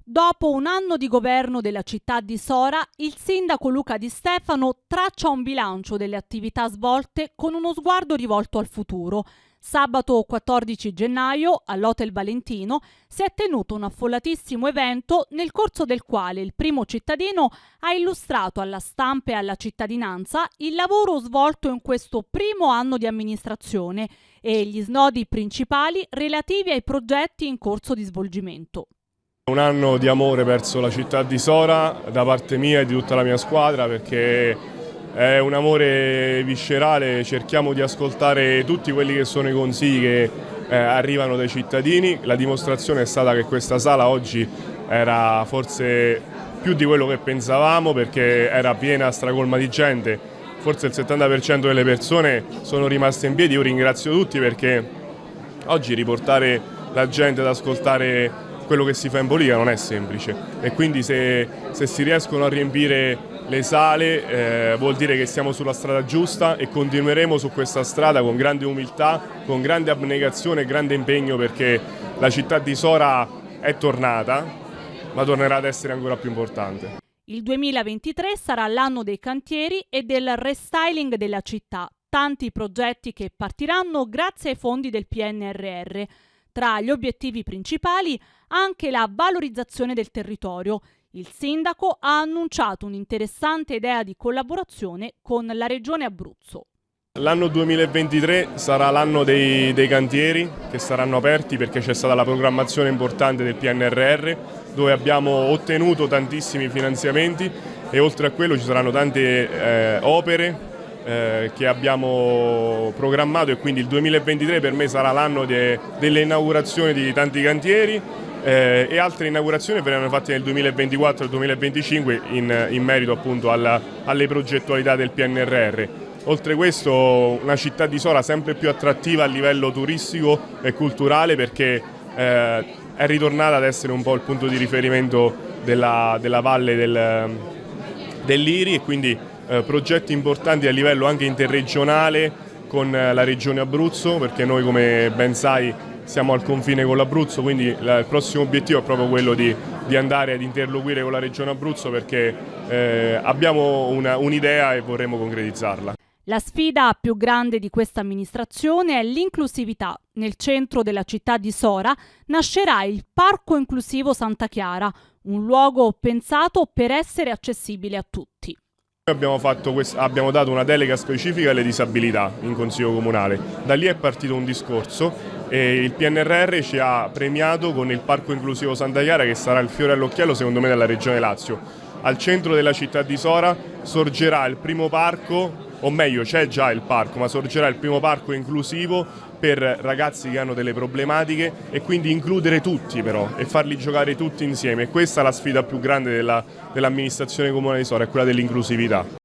Dopo un anno di governo della città di Sora, il sindaco Luca Di Stefano traccia un bilancio delle attività svolte con uno sguardo rivolto al futuro. Sabato 14 gennaio, all'Hotel Valentino, si è tenuto un affollatissimo evento nel corso del quale il primo cittadino ha illustrato alla stampa e alla cittadinanza il lavoro svolto in questo primo anno di amministrazione e gli snodi principali relativi ai progetti in corso di svolgimento. Un anno di amore verso la città di Sora da parte mia e di tutta la mia squadra, perché è un amore viscerale, cerchiamo di ascoltare tutti quelli che sono i consigli che arrivano dai cittadini. La dimostrazione è stata che questa sala oggi era forse più di quello che pensavamo, perché era piena, stracolma di gente, forse il 70% delle persone sono rimaste in piedi. Io ringrazio tutti, perché oggi riportare la gente ad ascoltare quello che si fa in politica non è semplice, e quindi se si riescono a riempire le sale vuol dire che siamo sulla strada giusta, e continueremo su questa strada con grande umiltà, con grande abnegazione e grande impegno, perché la città di Sora è tornata, ma tornerà ad essere ancora più importante. Il 2023 sarà l'anno dei cantieri e del restyling della città, tanti progetti che partiranno grazie ai fondi del PNRR. Tra gli obiettivi principali anche la valorizzazione del territorio. Il sindaco ha annunciato un'interessante idea di collaborazione con la Regione Abruzzo. L'anno 2023 sarà l'anno dei cantieri che saranno aperti, perché c'è stata la programmazione importante del PNRR, dove abbiamo ottenuto tantissimi finanziamenti, e oltre a quello ci saranno tante opere che abbiamo programmato, e quindi il 2023 per me sarà l'anno delle inaugurazioni di tanti cantieri, e altre inaugurazioni verranno fatte nel 2024 e 2025 in merito appunto alle progettualità del PNRR. Oltre a questo, una città di Sora sempre più attrattiva a livello turistico e culturale, perché è ritornata ad essere un po' il punto di riferimento della valle dell'Iri, e quindi progetti importanti a livello anche interregionale con la regione Abruzzo, perché noi, come ben sai, siamo al confine con l'Abruzzo, quindi il prossimo obiettivo è proprio quello di andare ad interloquire con la regione Abruzzo, perché abbiamo un'idea e vorremmo concretizzarla. La sfida più grande di questa amministrazione è l'inclusività. Nel centro della città di Sora nascerà il Parco Inclusivo Santa Chiara, un luogo pensato per essere accessibile a tutti. Abbiamo dato una delega specifica alle disabilità in Consiglio Comunale. Da lì è partito un discorso, e il PNRR ci ha premiato con il Parco Inclusivo Santa Chiara, che sarà il fiore all'occhiello secondo me della Regione Lazio. Al centro della città di Sora sorgerà il primo parco, o meglio c'è già il parco, ma sorgerà il primo parco inclusivo per ragazzi che hanno delle problematiche, e quindi includere tutti però e farli giocare tutti insieme. E questa è la sfida più grande dell'amministrazione comunale di Sora, è quella dell'inclusività.